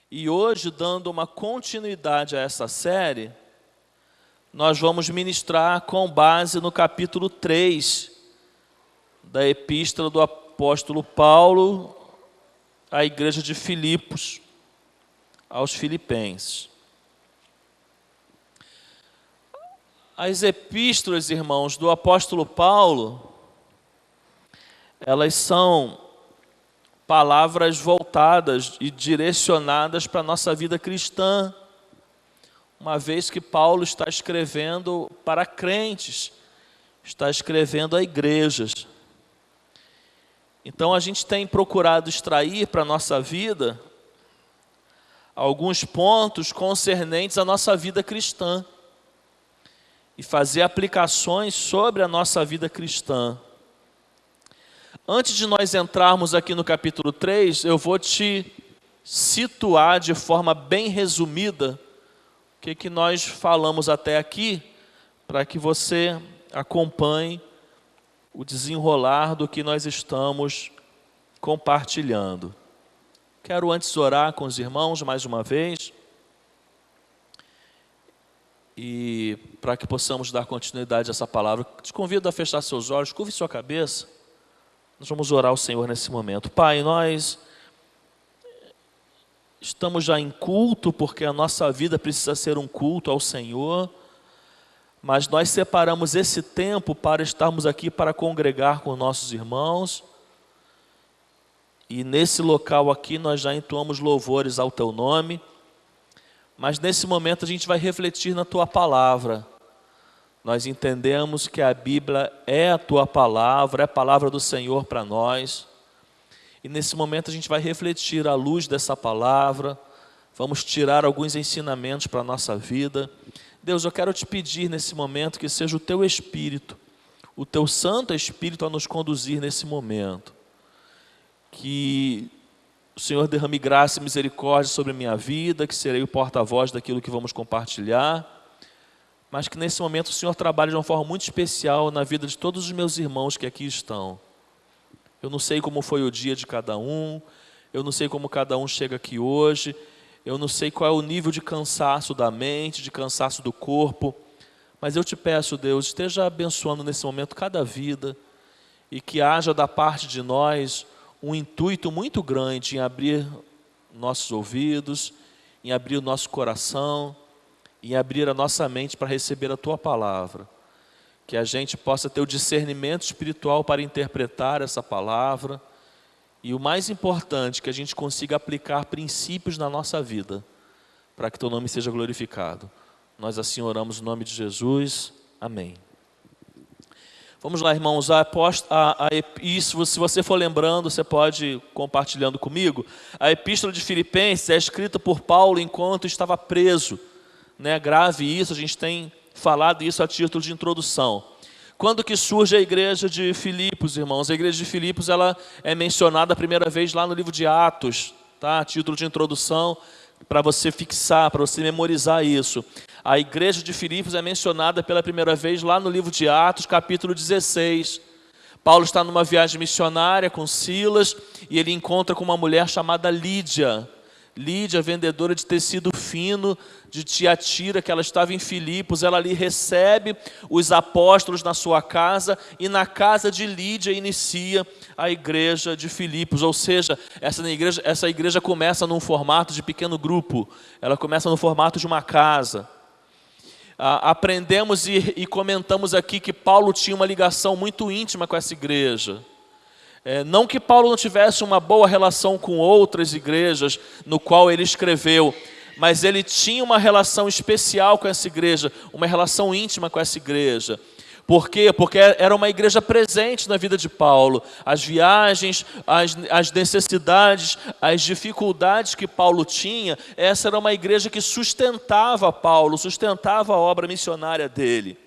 E hoje, dando uma continuidade a essa série, nós vamos ministrar com base no capítulo 3 da Epístola do Apóstolo Paulo à igreja de Filipos, aos Filipenses. As epístolas, irmãos, do apóstolo Paulo, elas são palavras voltadas e direcionadas para a nossa vida cristã, uma vez que Paulo está escrevendo para crentes, está escrevendo a igrejas. Então a gente tem procurado extrair para a nossa vida alguns pontos concernentes à nossa vida cristã e fazer aplicações sobre a nossa vida cristã. Antes de nós entrarmos aqui no capítulo 3, eu vou te situar de forma bem resumida o que nós falamos até aqui, para que você acompanhe o desenrolar do que nós estamos compartilhando. Quero antes orar com os irmãos mais uma vez, e para que possamos dar continuidade a essa palavra, te convido a fechar seus olhos, curve sua cabeça. Nós vamos orar ao Senhor nesse momento. Pai, nós estamos já em culto, porque a nossa vida precisa ser um culto ao Senhor, mas nós separamos esse tempo para estarmos aqui para congregar com nossos irmãos, e nesse local aqui nós já entoamos louvores ao Teu nome, mas nesse momento a gente vai refletir na Tua palavra. Nós entendemos que a Bíblia é a Tua palavra, é a palavra do Senhor para nós. E nesse momento a gente vai refletir à luz dessa palavra, vamos tirar alguns ensinamentos para a nossa vida. Deus, eu quero te pedir nesse momento que seja o Teu Espírito, o Teu Santo Espírito a nos conduzir nesse momento. Que o Senhor derrame graça e misericórdia sobre a minha vida, que serei o porta-voz daquilo que vamos compartilhar, mas que nesse momento o Senhor trabalhe de uma forma muito especial na vida de todos os meus irmãos que aqui estão. Eu não sei como foi o dia de cada um, eu não sei como cada um chega aqui hoje, eu não sei qual é o nível de cansaço da mente, de cansaço do corpo, mas eu te peço, Deus, esteja abençoando nesse momento cada vida e que haja da parte de nós um intuito muito grande em abrir nossos ouvidos, em abrir o nosso coração, em abrir a nossa mente para receber a Tua palavra. Que a gente possa ter o discernimento espiritual para interpretar essa palavra e o mais importante, que a gente consiga aplicar princípios na nossa vida para que Teu nome seja glorificado. Nós assim oramos no nome de Jesus. Amém. Vamos lá, irmãos, isso, se você for lembrando, você pode ir compartilhando comigo. A Epístola de Filipenses é escrita por Paulo enquanto estava preso. Grave isso, a gente tem falado isso a título de introdução. Quando que surge a igreja de Filipos, irmãos? A igreja de Filipos, ela é mencionada a primeira vez lá no livro de Atos, tá? A título de introdução, para você fixar, para você memorizar isso. A igreja de Filipos é mencionada pela primeira vez lá no livro de Atos, capítulo 16. Paulo está numa viagem missionária com Silas e ele encontra com uma mulher chamada Lídia. Lídia, vendedora de tecido fino de Tiatira, que ela estava em Filipos, ela ali recebe os apóstolos na sua casa e na casa de Lídia inicia a igreja de Filipos, ou seja, essa igreja começa num formato de pequeno grupo, ela começa no formato de uma casa. Aprendemos e comentamos aqui que Paulo tinha uma ligação muito íntima com essa igreja. Não que Paulo não tivesse uma boa relação com outras igrejas no qual ele escreveu, mas ele tinha uma relação especial com essa igreja, uma relação íntima com essa igreja. Por quê? Porque era uma igreja presente na vida de Paulo. As viagens, as necessidades, as dificuldades que Paulo tinha, essa era uma igreja que sustentava Paulo, sustentava a obra missionária dele.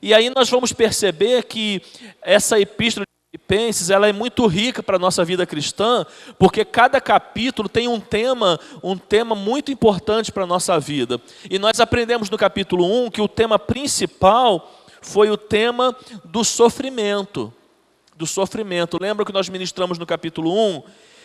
E aí nós vamos perceber que essa epístola Filipenses, ela é muito rica para a nossa vida cristã, porque cada capítulo tem um tema muito importante para a nossa vida. E nós aprendemos no capítulo 1 que o tema principal foi o tema do sofrimento. Lembra que nós ministramos no capítulo 1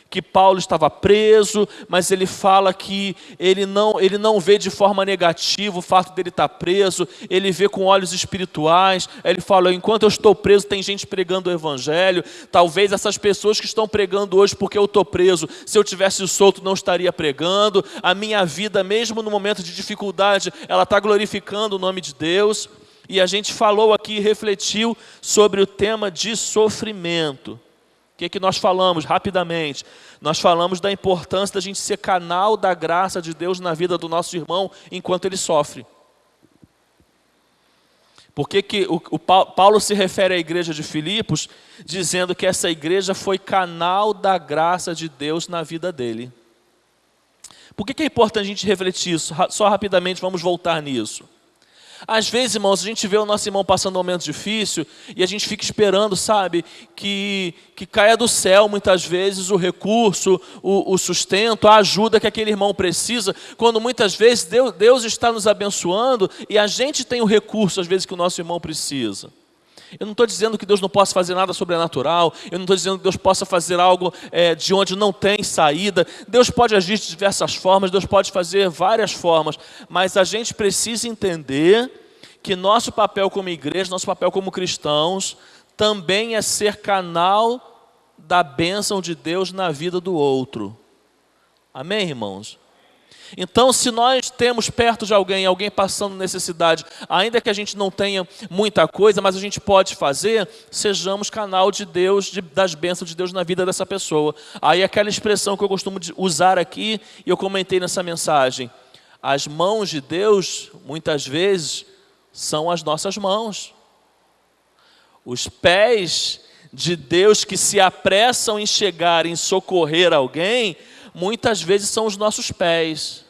que Paulo estava preso, mas ele fala que ele não vê de forma negativa o fato dele estar preso, ele vê com olhos espirituais. Ele fala: enquanto eu estou preso, tem gente pregando o evangelho. Talvez essas pessoas que estão pregando hoje porque eu estou preso, se eu tivesse solto não estaria pregando. A minha vida, mesmo no momento de dificuldade, ela está glorificando o nome de Deus. E a gente falou aqui e refletiu sobre o tema de sofrimento. O que nós falamos rapidamente? Nós falamos da importância da gente ser canal da graça de Deus na vida do nosso irmão enquanto ele sofre. Por que o Paulo se refere à igreja de Filipos dizendo que essa igreja foi canal da graça de Deus na vida dele? Por que é importante a gente refletir isso? Só rapidamente vamos voltar nisso. Às vezes, irmãos, a gente vê o nosso irmão passando um momento difícil e a gente fica esperando, sabe, que caia do céu muitas vezes o recurso, o sustento, a ajuda que aquele irmão precisa, quando muitas vezes Deus está nos abençoando e a gente tem o recurso às vezes que o nosso irmão precisa. Eu não estou dizendo que Deus não possa fazer nada sobrenatural, eu não estou dizendo que Deus possa fazer algo de onde não tem saída. Deus pode agir de diversas formas, Deus pode fazer várias formas, mas a gente precisa entender que nosso papel como igreja, nosso papel como cristãos, também é ser canal da bênção de Deus na vida do outro. Amém, irmãos? Então, se nós temos perto de alguém passando necessidade, ainda que a gente não tenha muita coisa, mas a gente pode fazer, sejamos canal de Deus, das bênçãos de Deus na vida dessa pessoa. Aí aquela expressão que eu costumo usar aqui, e eu comentei nessa mensagem: as mãos de Deus, muitas vezes, são as nossas mãos. Os pés de Deus que se apressam em chegar, em socorrer alguém, muitas vezes são os nossos pés.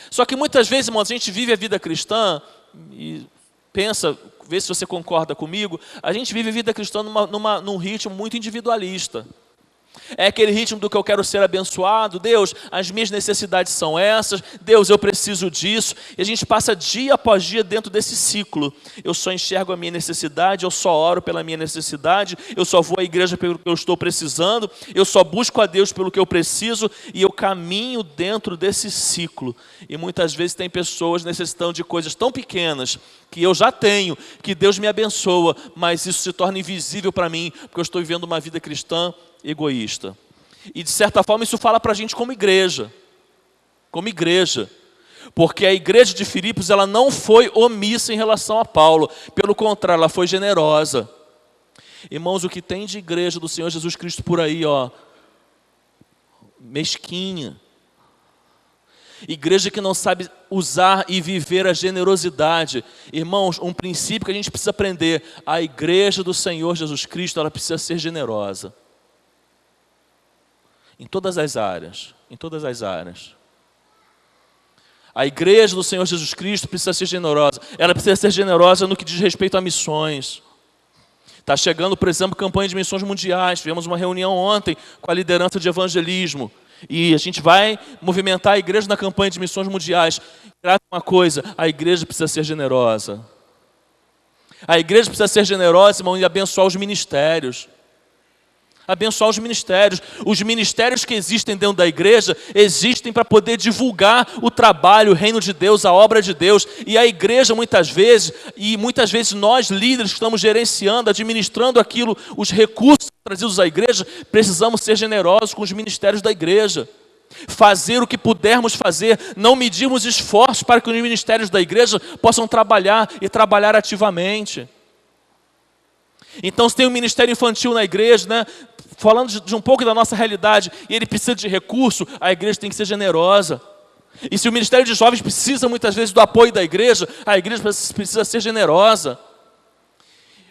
Só que muitas vezes, irmãos, a gente vive a vida cristã e pensa, vê se você concorda comigo, a gente vive a vida cristã num ritmo muito individualista. É aquele ritmo do que eu quero ser abençoado. Deus, as minhas necessidades são essas. Deus, eu preciso disso. E a gente passa dia após dia dentro desse ciclo. Eu só enxergo a minha necessidade, eu só oro pela minha necessidade, eu só vou à igreja pelo que eu estou precisando, eu só busco a Deus pelo que eu preciso, e eu caminho dentro desse ciclo. E muitas vezes tem pessoas necessitando de coisas tão pequenas que eu já tenho, que Deus me abençoa, mas isso se torna invisível para mim, porque eu estou vivendo uma vida cristã egoísta. E de certa forma isso fala para a gente como igreja, porque a igreja de Filipos, ela não foi omissa em relação a Paulo, pelo contrário, ela foi generosa. Irmãos, o que tem de igreja do Senhor Jesus Cristo por aí, mesquinha, igreja que não sabe usar e viver a generosidade. Irmãos, um princípio que a gente precisa aprender: a igreja do Senhor Jesus Cristo, ela precisa ser generosa. Em todas as áreas, A igreja do Senhor Jesus Cristo precisa ser generosa. Ela precisa ser generosa no que diz respeito a missões. Está chegando, por exemplo, campanha de missões mundiais. Tivemos uma reunião ontem com a liderança de evangelismo. E a gente vai movimentar a igreja na campanha de missões mundiais. Uma coisa, a igreja precisa ser generosa. A igreja precisa ser generosa, irmão, e abençoar os ministérios. Os ministérios que existem dentro da igreja existem para poder divulgar o trabalho, o reino de Deus, a obra de Deus. E a igreja muitas vezes nós líderes que estamos gerenciando, administrando aquilo, os recursos trazidos à igreja, precisamos ser generosos com os ministérios da igreja. Fazer o que pudermos fazer, não medirmos esforços para que os ministérios da igreja possam trabalhar e trabalhar ativamente. Então, se tem um ministério infantil na igreja, né, falando de um pouco da nossa realidade, e ele precisa de recurso, a igreja tem que ser generosa. E se o ministério de jovens precisa muitas vezes do apoio da igreja, a igreja precisa ser generosa.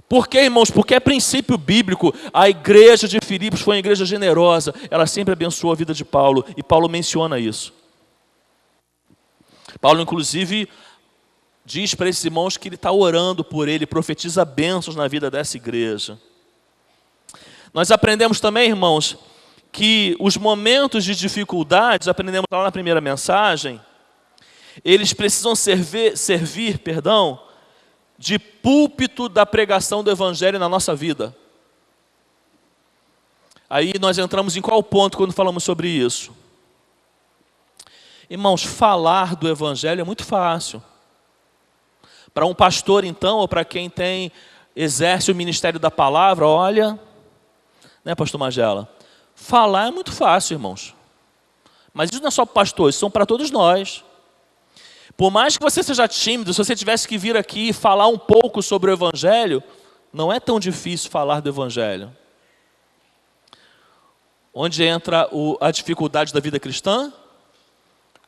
Por quê, irmãos? Porque é princípio bíblico. A igreja de Filipos foi uma igreja generosa. Ela sempre abençoou a vida de Paulo, e Paulo menciona isso. Paulo, inclusive, diz para esses irmãos que ele está orando por ele, profetiza bênçãos na vida dessa igreja. Nós aprendemos também, irmãos, que os momentos de dificuldades, aprendemos lá na primeira mensagem, eles precisam servir, de púlpito da pregação do evangelho na nossa vida. Aí nós entramos em qual ponto quando falamos sobre isso? Irmãos, falar do Evangelho é muito fácil. Para um pastor, então, ou para quem exerce o ministério da palavra, olha, né, pastor Magela? Falar é muito fácil, irmãos. Mas isso não é só para pastores, são para todos nós. Por mais que você seja tímido, se você tivesse que vir aqui e falar um pouco sobre o Evangelho, não é tão difícil falar do Evangelho. Onde entra a dificuldade da vida cristã?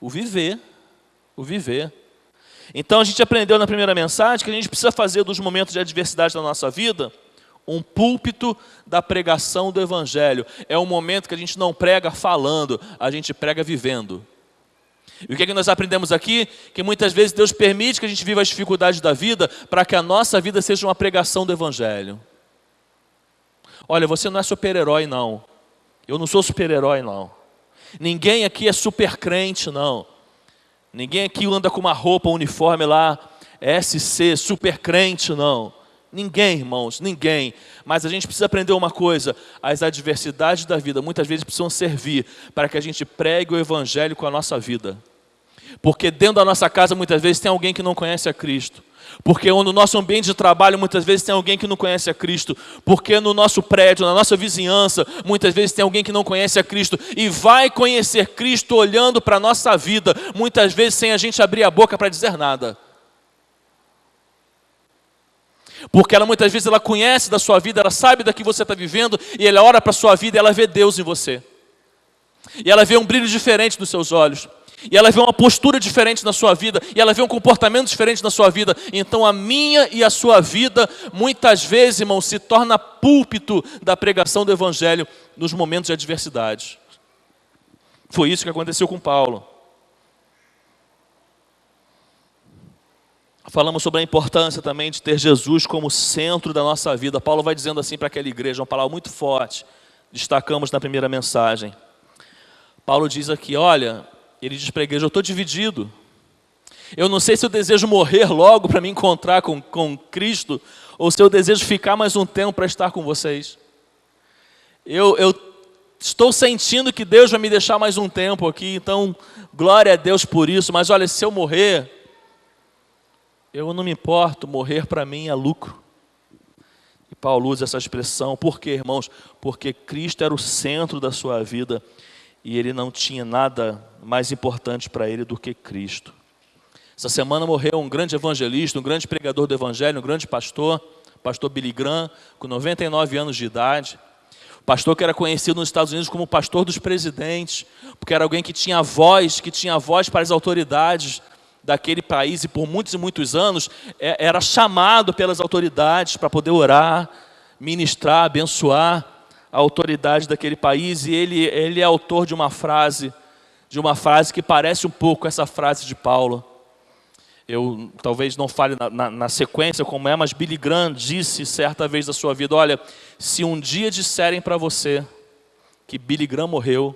O viver. O viver. Então a gente aprendeu na primeira mensagem que a gente precisa fazer dos momentos de adversidade da nossa vida um púlpito da pregação do Evangelho. É um momento que a gente não prega falando, a gente prega vivendo. E o que é que nós aprendemos aqui? Que muitas vezes Deus permite que a gente viva as dificuldades da vida para que a nossa vida seja uma pregação do Evangelho. Olha, você não é super-herói, não. Eu não sou super-herói, não. Ninguém aqui é super crente, não. Ninguém aqui anda com uma roupa, um uniforme lá, SC, super crente, não. Ninguém, irmãos, ninguém. Mas a gente precisa aprender uma coisa: as adversidades da vida muitas vezes precisam servir para que a gente pregue o Evangelho com a nossa vida. Porque dentro da nossa casa muitas vezes tem alguém que não conhece a Cristo. Porque no nosso ambiente de trabalho muitas vezes tem alguém que não conhece a Cristo. Porque no nosso prédio, na nossa vizinhança, muitas vezes tem alguém que não conhece a Cristo. E vai conhecer Cristo olhando para a nossa vida, muitas vezes sem a gente abrir a boca para dizer nada. Porque muitas vezes ela conhece da sua vida, ela sabe da que você está vivendo, e ela olha para a sua vida e ela vê Deus em você. E ela vê um brilho diferente nos seus olhos. E ela vê uma postura diferente na sua vida. E ela vê um comportamento diferente na sua vida. Então a minha e a sua vida, muitas vezes, irmão, se torna púlpito da pregação do Evangelho nos momentos de adversidade. Foi isso que aconteceu com Paulo. Falamos sobre a importância também de ter Jesus como centro da nossa vida. Paulo vai dizendo assim para aquela igreja, uma palavra muito forte. Destacamos na primeira mensagem. Paulo diz aqui, olha, ele diz para a igreja, eu estou dividido. Eu não sei se eu desejo morrer logo para me encontrar com Cristo, ou se eu desejo ficar mais um tempo para estar com vocês. Eu estou sentindo que Deus vai me deixar mais um tempo aqui, então glória a Deus por isso. Mas olha, se eu morrer, eu não me importo, morrer para mim é lucro. E Paulo usa essa expressão, por quê, irmãos? Porque Cristo era o centro da sua vida e ele não tinha nada mais importante para ele do que Cristo. Essa semana morreu um grande evangelista, um grande pregador do Evangelho, um grande pastor, pastor Billy Graham, com 99 anos de idade. O pastor que era conhecido nos Estados Unidos como o pastor dos presidentes, porque era alguém que tinha voz para as autoridades daquele país, e por muitos e muitos anos era chamado pelas autoridades para poder orar, ministrar, abençoar a autoridade daquele país. E ele é autor de uma frase que parece um pouco essa frase de Paulo. Eu talvez não fale na sequência como é, mas Billy Graham disse certa vez da sua vida, olha, se um dia disserem para você que Billy Graham morreu,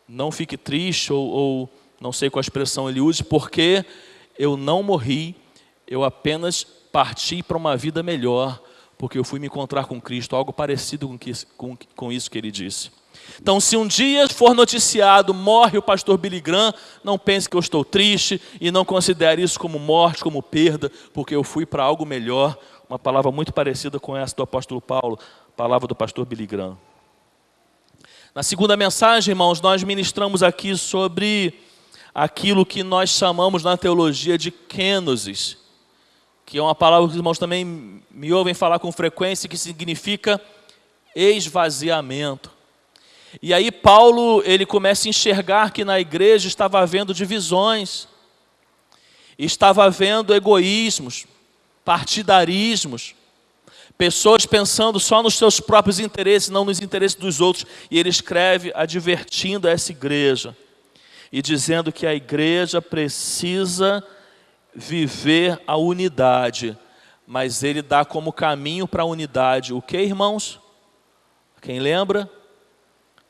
não fique triste ou não sei qual expressão ele use, porque eu não morri, eu apenas parti para uma vida melhor, porque eu fui me encontrar com Cristo, algo parecido com isso que ele disse. Então, se um dia for noticiado, morre o pastor Billy Graham, não pense que eu estou triste e não considere isso como morte, como perda, porque eu fui para algo melhor. Uma palavra muito parecida com essa do apóstolo Paulo, palavra do pastor Billy Graham. Na segunda mensagem, irmãos, nós ministramos aqui sobre aquilo que nós chamamos na teologia de kenosis, que é uma palavra que os irmãos também me ouvem falar com frequência, que significa esvaziamento. E aí Paulo, ele começa a enxergar que na igreja estava havendo divisões, estava havendo egoísmos, partidarismos, pessoas pensando só nos seus próprios interesses, não nos interesses dos outros. E ele escreve advertindo essa igreja e dizendo que a igreja precisa viver a unidade, mas ele dá como caminho para a unidade o que, irmãos? Quem lembra?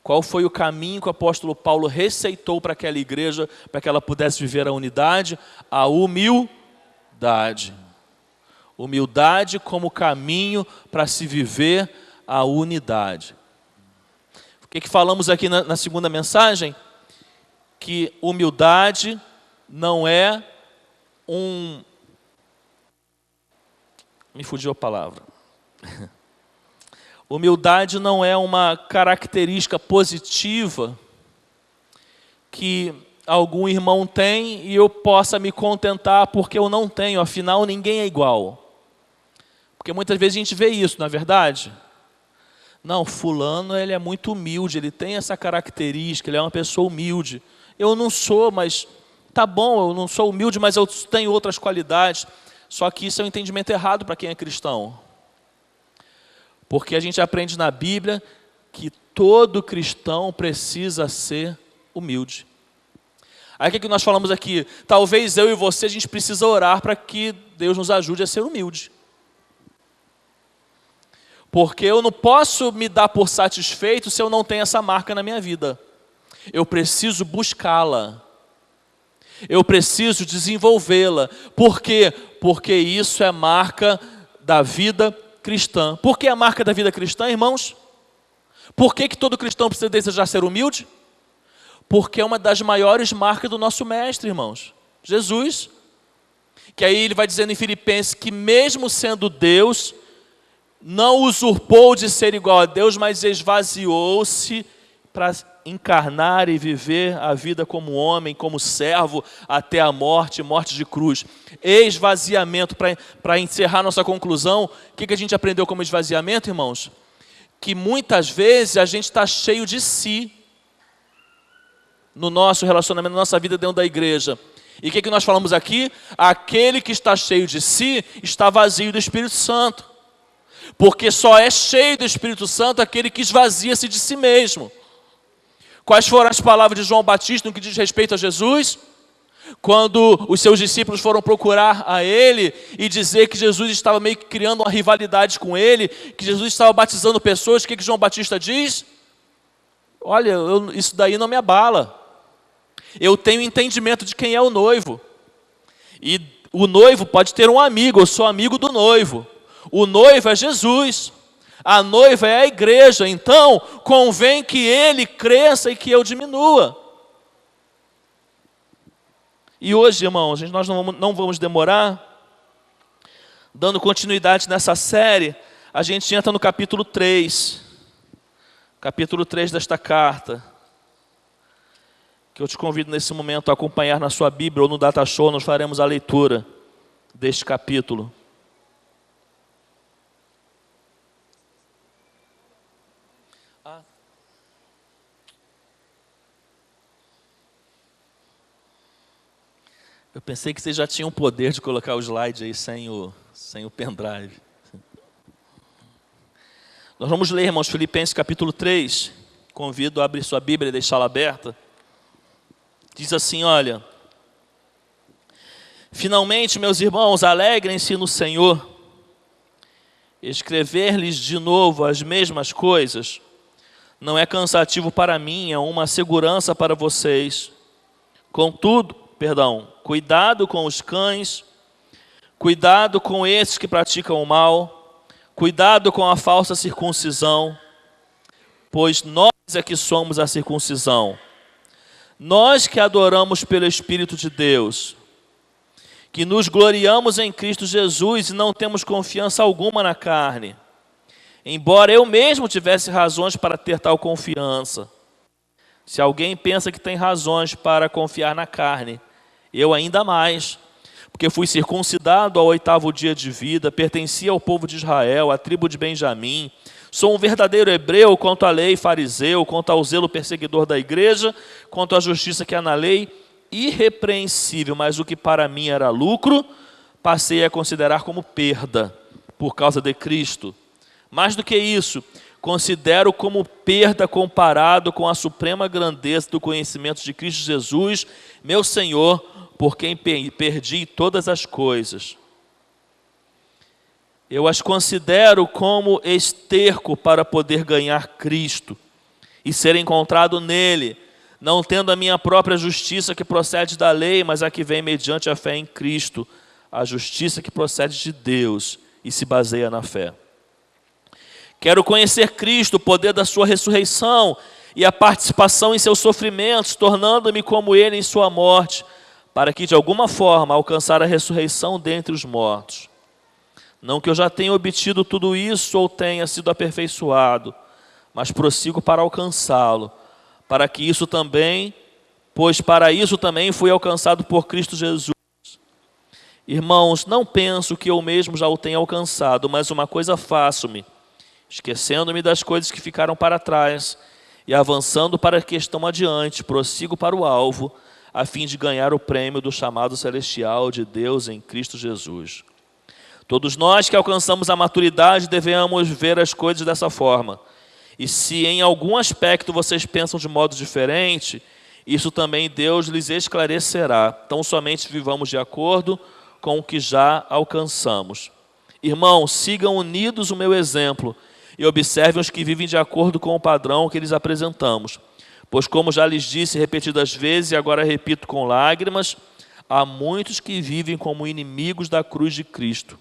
Qual foi o caminho que o apóstolo Paulo receitou para aquela igreja, para que ela pudesse viver a unidade? A humildade. Humildade como caminho para se viver a unidade. que falamos aqui na segunda mensagem? Que humildade não é me fugiu a palavra. Humildade não é uma característica positiva que algum irmão tem e eu possa me contentar porque eu não tenho, afinal ninguém é igual. Porque muitas vezes a gente vê isso, não é verdade? Não, fulano ele é muito humilde, ele tem essa característica, ele é uma pessoa humilde. Eu não sou, mas tá bom, eu não sou humilde, mas eu tenho outras qualidades. Só que isso é um entendimento errado para quem é cristão. Porque a gente aprende na Bíblia que todo cristão precisa ser humilde. Aí o que nós falamos aqui? Talvez eu e você, a gente precisa orar para que Deus nos ajude a ser humilde. Porque eu não posso me dar por satisfeito se eu não tenho essa marca na minha vida. Eu preciso buscá-la. Eu preciso desenvolvê-la. Por quê? Porque isso é marca da vida cristã. Por que a marca da vida cristã, irmãos? Por que todo cristão precisa desejar ser humilde? Porque é uma das maiores marcas do nosso mestre, irmãos. Jesus. Que aí ele vai dizendo em Filipenses que mesmo sendo Deus, não usurpou de ser igual a Deus, mas esvaziou-se para encarnar e viver a vida como homem, como servo, até a morte, morte de cruz. Esvaziamento, para encerrar nossa conclusão, o que a gente aprendeu como esvaziamento, irmãos? Que muitas vezes a gente está cheio de si, no nosso relacionamento, na nossa vida dentro da igreja. E o que nós falamos aqui? Aquele que está cheio de si, está vazio do Espírito Santo. Porque só é cheio do Espírito Santo aquele que esvazia-se de si mesmo. Quais foram as palavras de João Batista no que diz respeito a Jesus? Quando os seus discípulos foram procurar a ele e dizer que Jesus estava meio que criando uma rivalidade com ele, que Jesus estava batizando pessoas, o que João Batista diz? Olha, isso daí não me abala. Eu tenho entendimento de quem é o noivo. E o noivo pode ter um amigo, eu sou amigo do noivo. O noivo é Jesus. A noiva é a igreja. Então, convém que ele cresça e que eu diminua. E hoje, irmãos, nós não vamos demorar. Dando continuidade nessa série, a gente entra no capítulo 3. Capítulo 3 desta carta. Que eu te convido nesse momento a acompanhar na sua Bíblia ou no Data Show, nós faremos a leitura deste capítulo. Eu pensei que vocês já tinham o poder de colocar o slide aí sem o pendrive. Nós vamos ler, irmãos, Filipenses capítulo 3. Convido a abrir sua Bíblia e deixá-la aberta. Diz assim, olha. Finalmente, meus irmãos, alegrem-se no Senhor. Escrever-lhes de novo as mesmas coisas não é cansativo para mim, é uma segurança para vocês. Contudo, cuidado com os cães, cuidado com esses que praticam o mal, cuidado com a falsa circuncisão, pois nós é que somos a circuncisão. Nós que adoramos pelo Espírito de Deus, que nos gloriamos em Cristo Jesus e não temos confiança alguma na carne, embora eu mesmo tivesse razões para ter tal confiança. Se alguém pensa que tem razões para confiar na carne, eu ainda mais, porque fui circuncidado ao 8º dia de vida, pertencia ao povo de Israel, à tribo de Benjamim, sou um verdadeiro hebreu quanto à lei, fariseu, quanto ao zelo perseguidor da igreja, quanto à justiça que há na lei, irrepreensível, mas o que para mim era lucro, passei a considerar como perda, por causa de Cristo. Mais do que isso, considero como perda comparado com a suprema grandeza do conhecimento de Cristo Jesus, meu Senhor, por quem perdi todas as coisas. Eu as considero como esterco para poder ganhar Cristo e ser encontrado nele, não tendo a minha própria justiça que procede da lei, mas a que vem mediante a fé em Cristo, a justiça que procede de Deus e se baseia na fé. Quero conhecer Cristo, o poder da sua ressurreição e a participação em seus sofrimentos, tornando-me como ele em sua morte, para que de alguma forma alcançar a ressurreição dentre os mortos. Não que eu já tenha obtido tudo isso ou tenha sido aperfeiçoado, mas prossigo para alcançá-lo, para que isso também, pois para isso também fui alcançado por Cristo Jesus. Irmãos, não penso que eu mesmo já o tenha alcançado, mas uma coisa faço-me, esquecendo-me das coisas que ficaram para trás e avançando para as que estão adiante, prossigo para o alvo, a fim de ganhar o prêmio do chamado celestial de Deus em Cristo Jesus. Todos nós que alcançamos a maturidade devemos ver as coisas dessa forma. E se em algum aspecto vocês pensam de modo diferente, isso também Deus lhes esclarecerá. Tão somente vivamos de acordo com o que já alcançamos. Irmãos, sigam unidos o meu exemplo e observem os que vivem de acordo com o padrão que lhes apresentamos. Pois como já lhes disse repetidas vezes e agora repito com lágrimas, há muitos que vivem como inimigos da cruz de Cristo.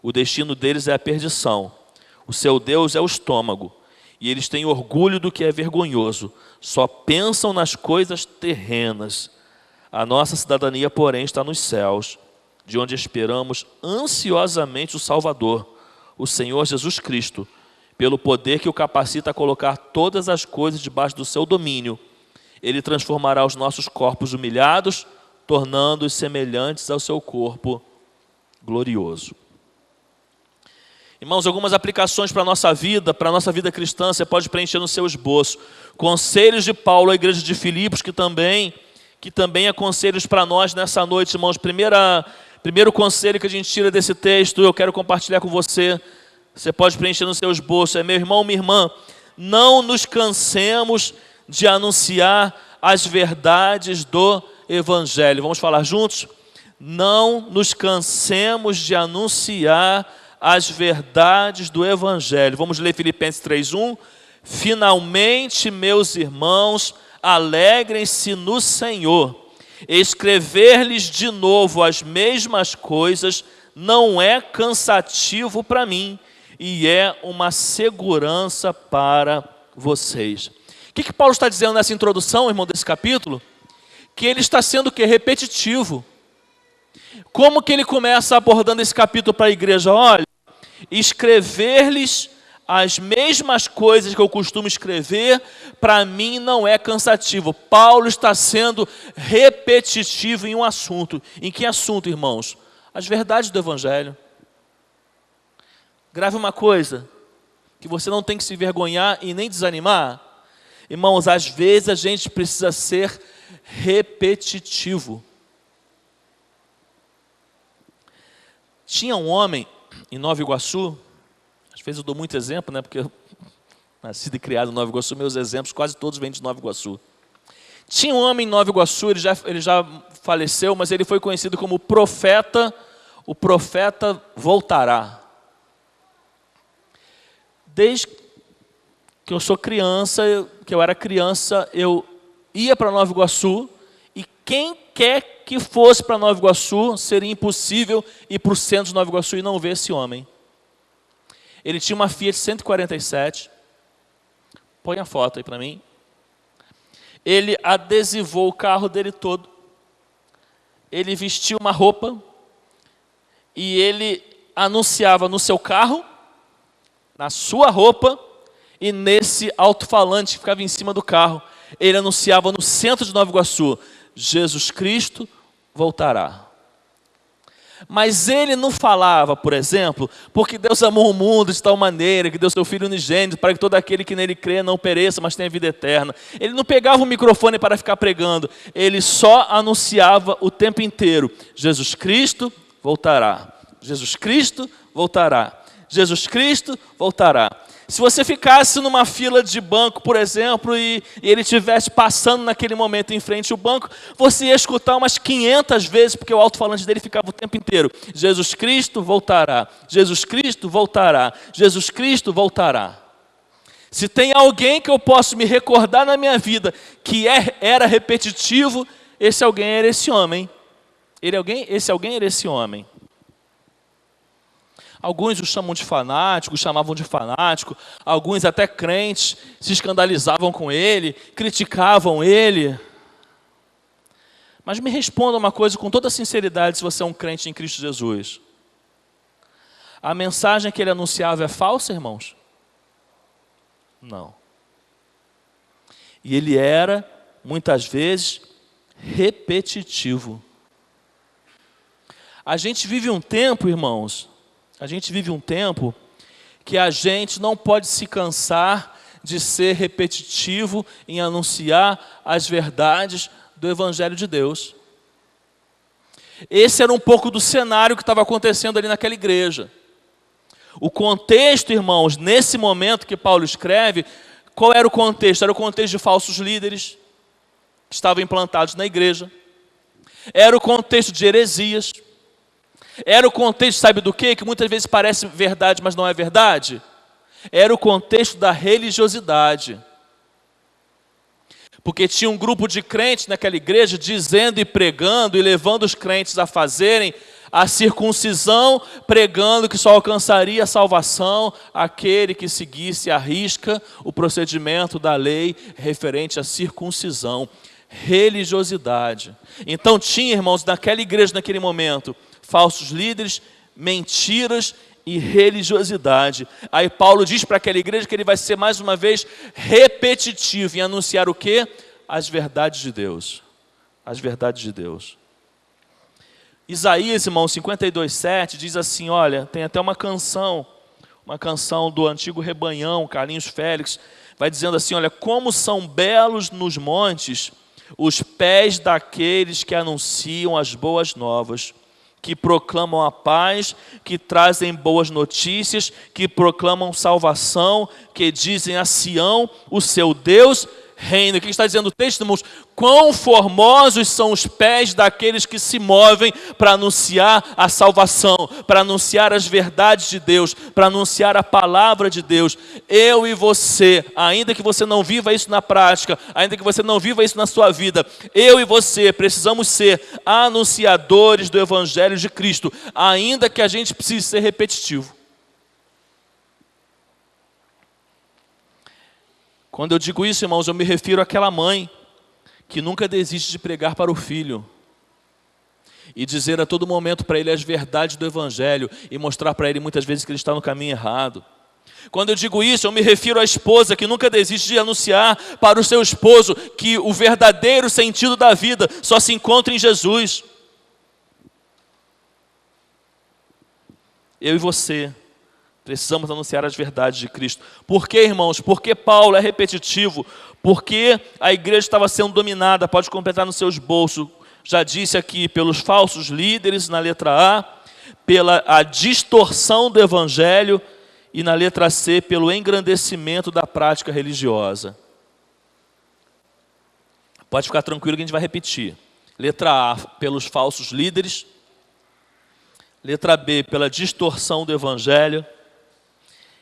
O destino deles é a perdição. O seu Deus é o estômago. E eles têm orgulho do que é vergonhoso. Só pensam nas coisas terrenas. A nossa cidadania, porém, está nos céus, de onde esperamos ansiosamente o Salvador, o Senhor Jesus Cristo, pelo poder que o capacita a colocar todas as coisas debaixo do seu domínio. Ele transformará os nossos corpos humilhados, tornando-os semelhantes ao seu corpo glorioso. Irmãos, algumas aplicações para a nossa vida cristã, você pode preencher no seu esboço. Conselhos de Paulo à igreja de Filipos, que também é conselhos para nós nessa noite, irmãos. Primeiro conselho que a gente tira desse texto, eu quero compartilhar com você. Você pode preencher no seu esboço. É: meu irmão, minha irmã, não nos cansemos de anunciar as verdades do Evangelho. Vamos falar juntos? Não nos cansemos de anunciar as verdades do Evangelho. Vamos ler Filipenses 3:1. Finalmente, meus irmãos, alegrem-se no Senhor. Escrever-lhes de novo as mesmas coisas não é cansativo para mim e é uma segurança para vocês. O que Paulo está dizendo nessa introdução, irmão, desse capítulo? Que ele está sendo repetitivo. Como que ele começa abordando esse capítulo para a igreja? Olha, escrever-lhes as mesmas coisas que eu costumo escrever, para mim não é cansativo. Paulo está sendo repetitivo em um assunto. Em que assunto, irmãos? As verdades do Evangelho. Grave uma coisa, que você não tem que se envergonhar e nem desanimar. Irmãos, às vezes a gente precisa ser repetitivo. Tinha um homem em Nova Iguaçu, às vezes eu dou muito exemplo, né, porque eu nascido e criado em Nova Iguaçu, meus exemplos quase todos vêm de Nova Iguaçu. Tinha um homem em Nova Iguaçu, ele já faleceu, mas ele foi conhecido como o profeta voltará. Desde que eu sou criança, que eu era criança, eu ia para Nova Iguaçu, e quem quer que fosse para Nova Iguaçu, seria impossível ir para o centro de Nova Iguaçu e não ver esse homem. Ele tinha uma Fiat 147, põe a foto aí para mim. Ele adesivou o carro dele todo, ele vestiu uma roupa, e ele anunciava no seu carro, na sua roupa, e nesse alto-falante que ficava em cima do carro, ele anunciava no centro de Nova Iguaçu: Jesus Cristo voltará. Mas ele não falava, por exemplo, porque Deus amou o mundo de tal maneira que deu seu Filho unigênito para que todo aquele que nele crê não pereça, mas tenha vida eterna. Ele não pegava o microfone para ficar pregando, ele só anunciava o tempo inteiro: Jesus Cristo voltará, Jesus Cristo voltará, Jesus Cristo voltará. Se você ficasse numa fila de banco, por exemplo, e ele estivesse passando naquele momento em frente ao banco, você ia escutar umas 500 vezes, porque o alto-falante dele ficava o tempo inteiro: Jesus Cristo voltará, Jesus Cristo voltará, Jesus Cristo voltará. Se tem alguém que eu posso me recordar na minha vida que era repetitivo, esse alguém era esse homem. Esse alguém era esse homem. Alguns o chamam de fanático, chamavam de fanático, alguns até crentes se escandalizavam com ele, criticavam ele. Mas me responda uma coisa com toda sinceridade, se você é um crente em Cristo Jesus. A mensagem que ele anunciava é falsa, irmãos? Não. E ele era, muitas vezes, repetitivo. A gente vive um tempo, irmãos, que a gente não pode se cansar de ser repetitivo em anunciar as verdades do Evangelho de Deus. Esse era um pouco do cenário que estava acontecendo ali naquela igreja. O contexto, irmãos, nesse momento que Paulo escreve, qual era o contexto? Era o contexto de falsos líderes que estavam implantados na igreja. Era o contexto de heresias. Era o contexto, sabe do quê? Que muitas vezes parece verdade, mas não é verdade. Era o contexto da religiosidade. Porque tinha um grupo de crentes naquela igreja dizendo e pregando e levando os crentes a fazerem a circuncisão, pregando que só alcançaria a salvação aquele que seguisse à risca o procedimento da lei referente à circuncisão. Religiosidade. Então tinha, irmãos, naquela igreja, naquele momento, falsos líderes, mentiras e religiosidade. Aí Paulo diz para aquela igreja que ele vai ser mais uma vez repetitivo em anunciar o quê? As verdades de Deus. As verdades de Deus. Isaías, irmão, 52:7 diz assim, olha, tem até uma canção do antigo Rebanhão, Carlinhos Félix, vai dizendo assim, olha, como são belos nos montes os pés daqueles que anunciam as boas novas, que proclamam a paz, que trazem boas notícias, que proclamam salvação, que dizem a Sião, o seu Deus reina. O que está dizendo o texto, irmãos? Quão formosos são os pés daqueles que se movem para anunciar a salvação, para anunciar as verdades de Deus, para anunciar a palavra de Deus. Eu e você, ainda que você não viva isso na prática, ainda que você não viva isso na sua vida, eu e você precisamos ser anunciadores do Evangelho de Cristo, ainda que a gente precise ser repetitivo. Quando eu digo isso, irmãos, eu me refiro àquela mãe que nunca desiste de pregar para o filho e dizer a todo momento para ele as verdades do Evangelho e mostrar para ele muitas vezes que ele está no caminho errado. Quando eu digo isso, eu me refiro à esposa que nunca desiste de anunciar para o seu esposo que o verdadeiro sentido da vida só se encontra em Jesus. Eu e você precisamos anunciar as verdades de Cristo. Por quê, irmãos? Porque Paulo é repetitivo. Porque a igreja estava sendo dominada, pode completar nos seus bolsos, já disse aqui, pelos falsos líderes, na letra A, pela a distorção do Evangelho, e na letra C, pelo engrandecimento da prática religiosa. Pode ficar tranquilo que a gente vai repetir. Letra A, pelos falsos líderes. Letra B, pela distorção do Evangelho.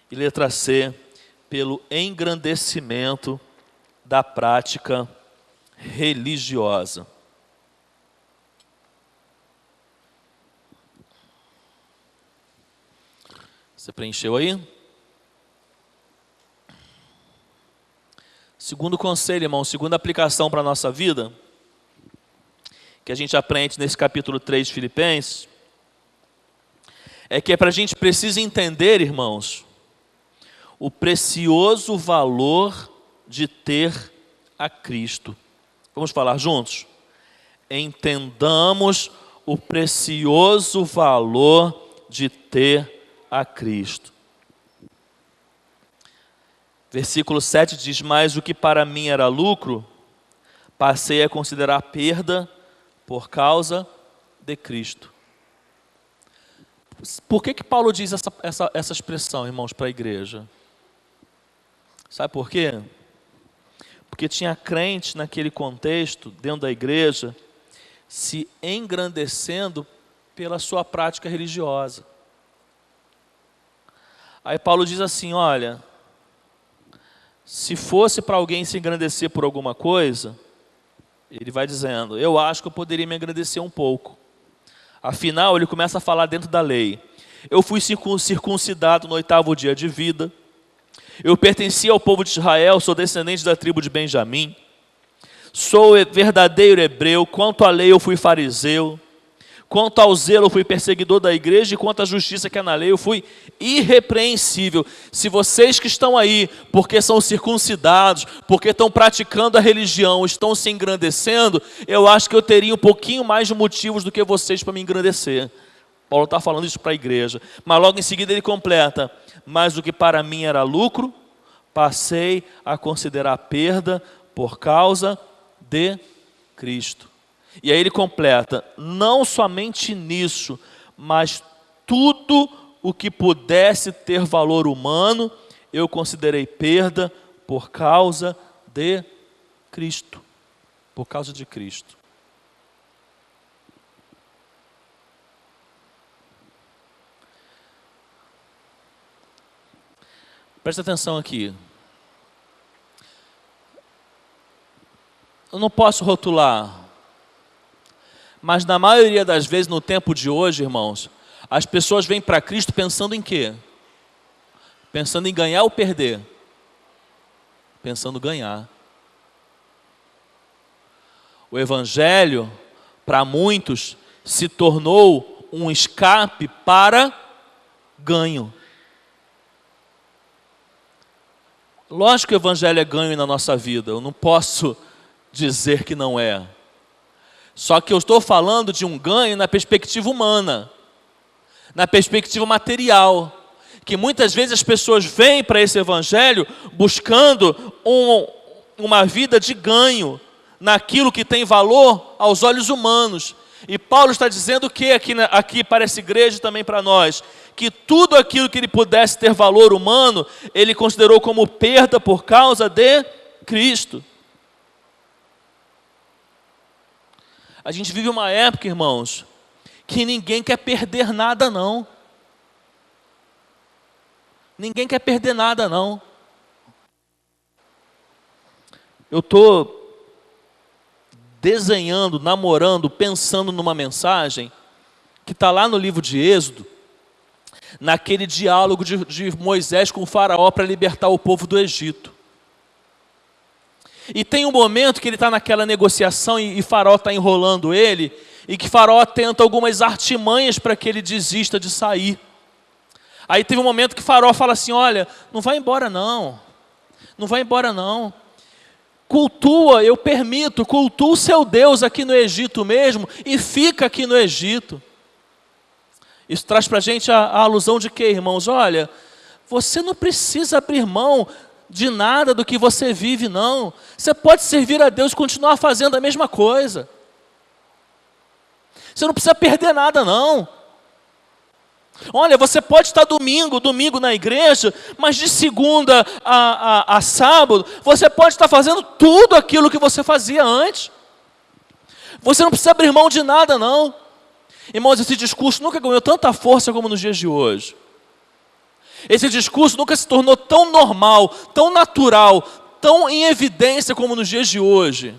E letra C, pelo engrandecimento da prática religiosa. Você preencheu aí? Segundo conselho, irmão, segunda aplicação para a nossa vida, que a gente aprende nesse capítulo 3 de Filipenses, é que a gente precisa entender, irmãos, o precioso valor de ter a Cristo. Vamos falar juntos? Entendamos o precioso valor de ter a Cristo. Versículo 7 diz, mas o que para mim era lucro, passei a considerar perda por causa de Cristo. Por que Paulo diz essa expressão, irmãos, para a igreja? Sabe por quê? Porque tinha crente naquele contexto, dentro da igreja, se engrandecendo pela sua prática religiosa. Aí Paulo diz assim, olha, se fosse para alguém se engrandecer por alguma coisa, ele vai dizendo, eu acho que eu poderia me engrandecer um pouco. Afinal, ele começa a falar dentro da lei. Eu fui circuncidado no 8º dia de vida. Eu pertencia ao povo de Israel, sou descendente da tribo de Benjamim. Sou verdadeiro hebreu, quanto à lei eu fui fariseu. Quanto ao zelo eu fui perseguidor da igreja, e quanto à justiça que é na lei eu fui irrepreensível. Se vocês que estão aí, porque são circuncidados, porque estão praticando a religião, estão se engrandecendo, eu acho que eu teria um pouquinho mais de motivos do que vocês para me engrandecer. Paulo está falando isso para a igreja. Mas logo em seguida ele completa: mas o que para mim era lucro, passei a considerar perda por causa de Cristo. E aí ele completa: não somente nisso, mas tudo o que pudesse ter valor humano, eu considerei perda por causa de Cristo. Por causa de Cristo. Presta atenção aqui. Eu não posso rotular, mas na maioria das vezes no tempo de hoje, irmãos, as pessoas vêm para Cristo pensando em quê? Pensando em ganhar ou perder? Pensando em ganhar. O Evangelho, para muitos, se tornou um escape para ganho. Lógico que o Evangelho é ganho na nossa vida, eu não posso dizer que não é. Só que eu estou falando de um ganho na perspectiva humana, na perspectiva material, que muitas vezes as pessoas vêm para esse Evangelho buscando uma vida de ganho, naquilo que tem valor aos olhos humanos. E Paulo está dizendo que aqui para essa igreja e também para nós, que tudo aquilo que ele pudesse ter valor humano, ele considerou como perda por causa de Cristo. A gente vive uma época, irmãos, que ninguém quer perder nada, não. Ninguém quer perder nada, não. Eu estou desenhando, namorando, pensando numa mensagem que está lá no livro de Êxodo, naquele diálogo de Moisés com o faraó para libertar o povo do Egito. E tem um momento que ele está naquela negociação e faraó está enrolando ele, e que faraó tenta algumas artimanhas para que ele desista de sair. Aí teve um momento que faraó fala assim: olha, não vai embora não, não vai embora não. Cultua, eu permito, cultua o seu Deus aqui no Egito mesmo e fica aqui no Egito. Isso traz para a gente a alusão de quê, irmãos? Olha, você não precisa abrir mão de nada do que você vive, não. Você pode servir a Deus e continuar fazendo a mesma coisa. Você não precisa perder nada, não. Olha, você pode estar domingo na igreja, mas de segunda a sábado, você pode estar fazendo tudo aquilo que você fazia antes. Você não precisa abrir mão de nada, não. Irmãos, esse discurso nunca ganhou tanta força como nos dias de hoje. Esse discurso nunca se tornou tão normal, tão natural, tão em evidência como nos dias de hoje.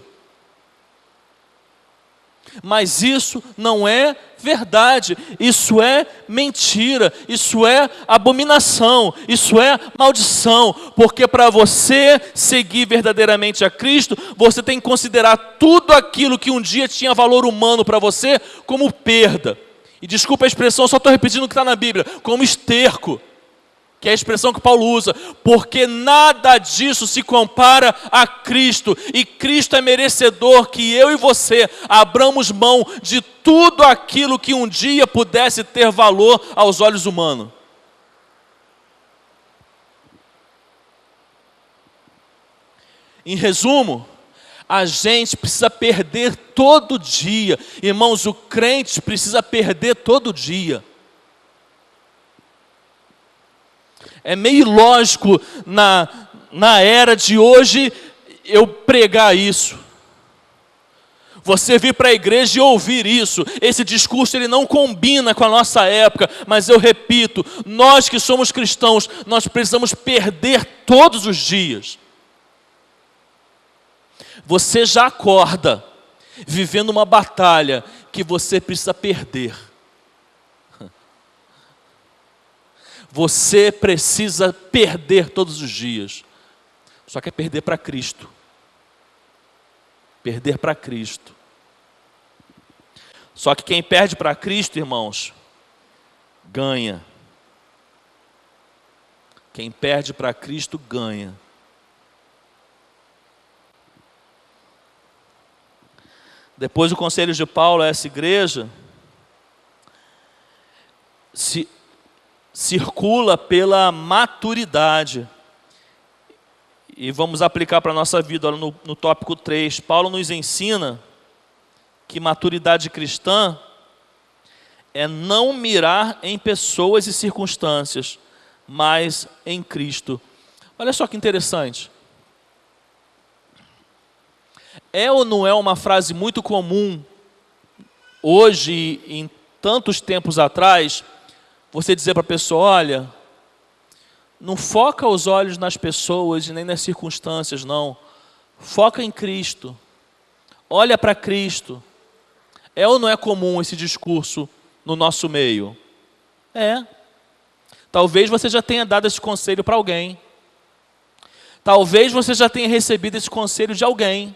Mas isso não é verdade, isso é mentira, isso é abominação, isso é maldição, porque para você seguir verdadeiramente a Cristo, você tem que considerar tudo aquilo que um dia tinha valor humano para você como perda. E desculpa a expressão, só estou repetindo o que está na Bíblia, como esterco. Que é a expressão que Paulo usa, porque nada disso se compara a Cristo, e Cristo é merecedor que eu e você abramos mão de tudo aquilo que um dia pudesse ter valor aos olhos humanos. Em resumo, a gente precisa perder todo dia, irmãos, o crente precisa perder todo dia. É meio ilógico na era de hoje eu pregar isso. Você vir para a igreja e ouvir isso. Esse discurso ele não combina com a nossa época, mas eu repito, nós que somos cristãos, nós precisamos perder todos os dias. Você já acorda vivendo uma batalha que você precisa perder. Você precisa perder todos os dias. Só que é perder para Cristo. Perder para Cristo. Só que quem perde para Cristo, irmãos, ganha. Quem perde para Cristo, ganha. Depois o conselho de Paulo a essa igreja circula pela maturidade. E vamos aplicar para a nossa vida, olha, no tópico 3. Paulo nos ensina que maturidade cristã é não mirar em pessoas e circunstâncias, mas em Cristo. Olha só que interessante. É ou não é uma frase muito comum, hoje e em tantos tempos atrás, você dizer para a pessoa, olha, não foca os olhos nas pessoas e nem nas circunstâncias, não. Foca em Cristo. Olha para Cristo. É ou não é comum esse discurso no nosso meio? É. Talvez você já tenha dado esse conselho para alguém. Talvez você já tenha recebido esse conselho de alguém.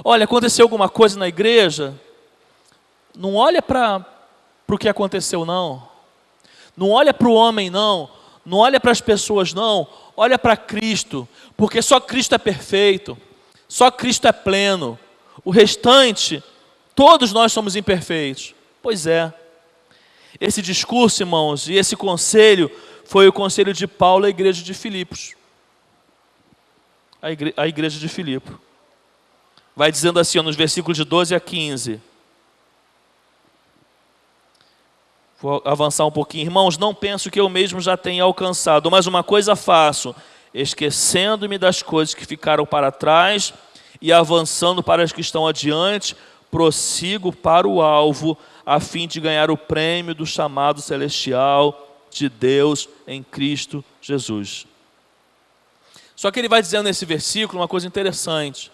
Olha, aconteceu alguma coisa na igreja? Não olha para o que aconteceu, não. Não olha para o homem, não. Não olha para as pessoas, não. Olha para Cristo. Porque só Cristo é perfeito. Só Cristo é pleno. O restante, todos nós somos imperfeitos. Pois é. Esse discurso, irmãos, e esse conselho foi o conselho de Paulo à igreja de Filipos. A igreja de Filipe. Vai dizendo assim, nos versículos de 12 a 15. Vou avançar um pouquinho. Irmãos, não penso que eu mesmo já tenha alcançado, mas uma coisa faço, esquecendo-me das coisas que ficaram para trás e avançando para as que estão adiante, prossigo para o alvo, a fim de ganhar o prêmio do chamado celestial de Deus em Cristo Jesus. Só que ele vai dizendo nesse versículo uma coisa interessante.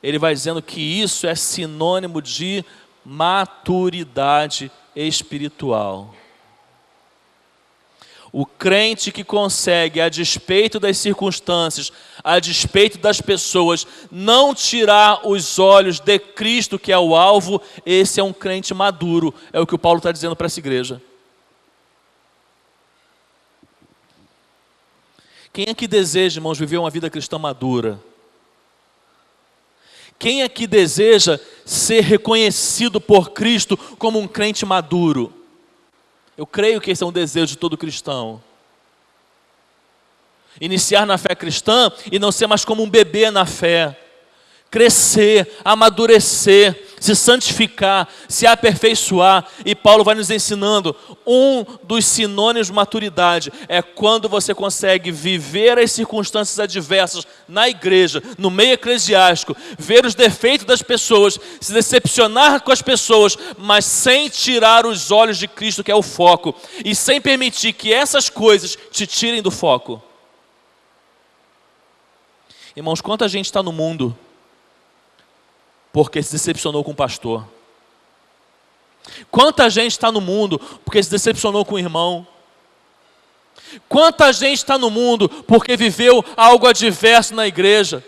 Ele vai dizendo que isso é sinônimo de maturidade espiritual. O crente que consegue, a despeito das circunstâncias, a despeito das pessoas, não tirar os olhos de Cristo, que é o alvo, esse é um crente maduro. É o que o Paulo está dizendo para essa igreja. Quem é que deseja, irmãos, viver uma vida cristã madura? Quem aqui deseja ser reconhecido por Cristo como um crente maduro? Eu creio que esse é um desejo de todo cristão. Iniciar na fé cristã e não ser mais como um bebê na fé. Crescer, amadurecer, se santificar, se aperfeiçoar. E Paulo vai nos ensinando, um dos sinônimos de maturidade é quando você consegue viver as circunstâncias adversas na igreja, no meio eclesiástico, ver os defeitos das pessoas, se decepcionar com as pessoas, mas sem tirar os olhos de Cristo, que é o foco, e sem permitir que essas coisas te tirem do foco. Irmãos, quanta gente está no mundo porque se decepcionou com o pastor? Quanta gente está no mundo porque se decepcionou com o irmão? Quanta gente está no mundo porque viveu algo adverso na igreja?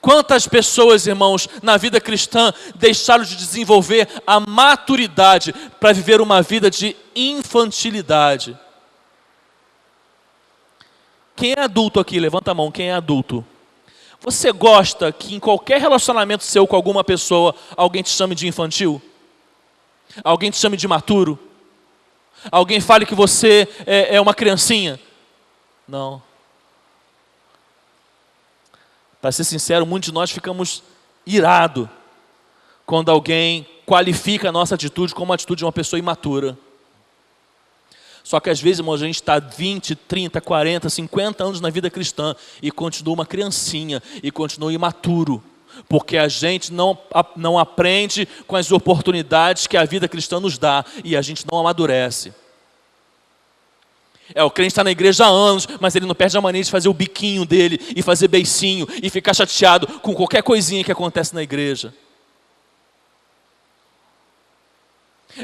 Quantas pessoas, irmãos, na vida cristã deixaram de desenvolver a maturidade para viver uma vida de infantilidade? Quem é adulto aqui? Levanta a mão, quem é adulto? Você gosta que em qualquer relacionamento seu com alguma pessoa, alguém te chame de infantil? Alguém te chame de imaturo? Alguém fale que você é uma criancinha? Não. Para ser sincero, muitos de nós ficamos irados quando alguém qualifica a nossa atitude como uma atitude de uma pessoa imatura. Só que às vezes, irmãos, a gente está 20, 30, 40, 50 anos na vida cristã e continua uma criancinha e continua imaturo, porque a gente não aprende com as oportunidades que a vida cristã nos dá e a gente não amadurece. O crente está na igreja há anos, mas ele não perde a mania de fazer o biquinho dele e fazer beicinho e ficar chateado com qualquer coisinha que acontece na igreja.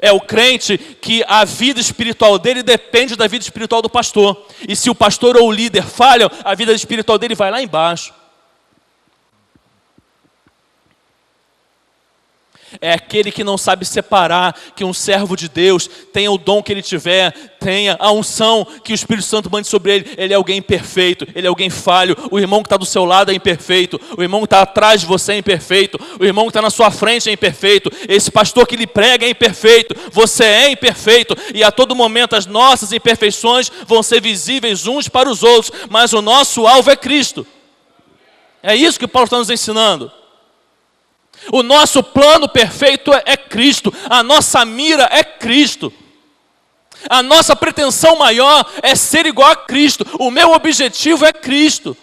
É o crente que a vida espiritual dele depende da vida espiritual do pastor. E se o pastor ou o líder falham, a vida espiritual dele vai lá embaixo. É aquele que não sabe separar que um servo de Deus tenha o dom que ele tiver, tenha a unção que o Espírito Santo mande sobre ele. Ele é alguém imperfeito, ele é alguém falho. O irmão que está do seu lado é imperfeito. O irmão que está atrás de você é imperfeito. O irmão que está na sua frente é imperfeito. Esse pastor que lhe prega é imperfeito. Você é imperfeito. E a todo momento as nossas imperfeições vão ser visíveis uns para os outros. Mas o nosso alvo é Cristo. É isso que Paulo está nos ensinando. O nosso plano perfeito é Cristo, a nossa mira é Cristo, a nossa pretensão maior é ser igual a Cristo, o meu objetivo é Cristo.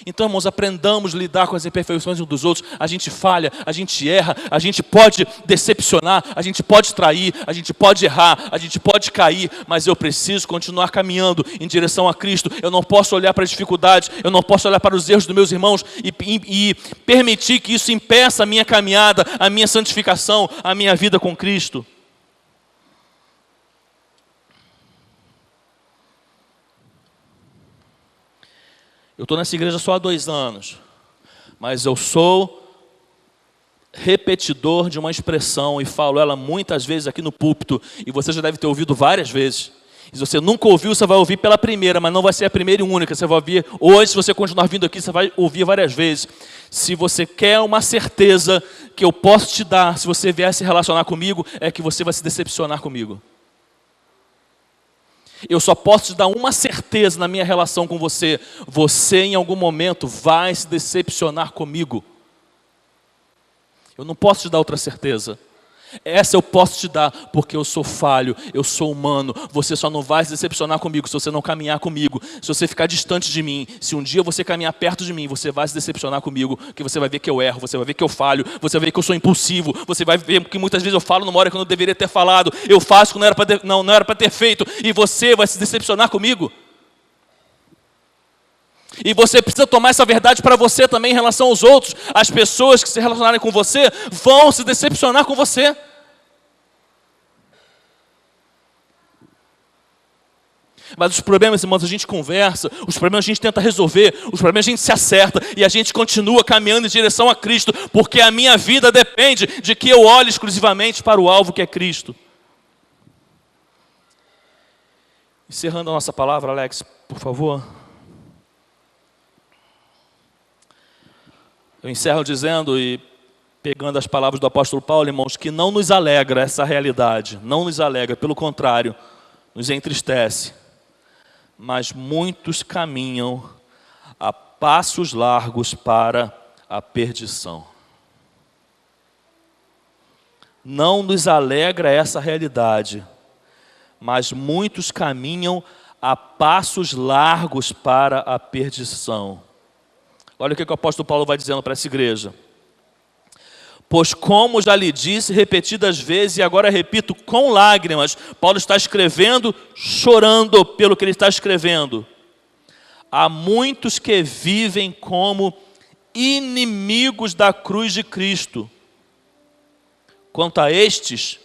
Então, irmãos, aprendamos a lidar com as imperfeições uns dos outros. A gente falha, a gente erra, a gente pode decepcionar, a gente pode trair, a gente pode errar, a gente pode cair, mas eu preciso continuar caminhando em direção a Cristo. Eu não posso olhar para as dificuldades, eu não posso olhar para os erros dos meus irmãos e permitir que isso impeça a minha caminhada, a minha santificação, a minha vida com Cristo. Eu estou nessa igreja só há 2 anos, mas eu sou repetidor de uma expressão e falo ela muitas vezes aqui no púlpito, e você já deve ter ouvido várias vezes. E se você nunca ouviu, você vai ouvir pela primeira, mas não vai ser a primeira e única. Você vai ouvir hoje, se você continuar vindo aqui, você vai ouvir várias vezes. Se você quer uma certeza que eu posso te dar, se você vier se relacionar comigo, é que você vai se decepcionar comigo. Eu só posso te dar uma certeza na minha relação com você. Você em algum momento vai se decepcionar comigo. Eu não posso te dar outra certeza. Essa eu posso te dar porque eu sou falho, eu sou humano. Você só não vai se decepcionar comigo se você não caminhar comigo. Se você ficar distante de mim, se um dia você caminhar perto de mim, você vai se decepcionar comigo, porque você vai ver que eu erro, você vai ver que eu falho, você vai ver que eu sou impulsivo, você vai ver que muitas vezes eu falo numa hora que eu não deveria ter falado, eu faço quando não era para ter feito, e você vai se decepcionar comigo. E você precisa tomar essa verdade para você também em relação aos outros. As pessoas que se relacionarem com você vão se decepcionar com você. Mas os problemas, irmãos, a gente conversa, os problemas a gente tenta resolver, os problemas a gente se acerta e a gente continua caminhando em direção a Cristo, porque a minha vida depende de que eu olhe exclusivamente para o alvo que é Cristo. Encerrando a nossa palavra, Alex, por favor. Eu encerro dizendo e pegando as palavras do apóstolo Paulo, irmãos, que não nos alegra essa realidade, não nos alegra, pelo contrário, nos entristece. Mas muitos caminham a passos largos para a perdição. Não nos alegra essa realidade, mas muitos caminham a passos largos para a perdição. Olha o que o apóstolo Paulo vai dizendo para essa igreja. Pois como já lhe disse repetidas vezes, e agora repito com lágrimas, Paulo está escrevendo, chorando pelo que ele está escrevendo. Há muitos que vivem como inimigos da cruz de Cristo. Quanto a estes,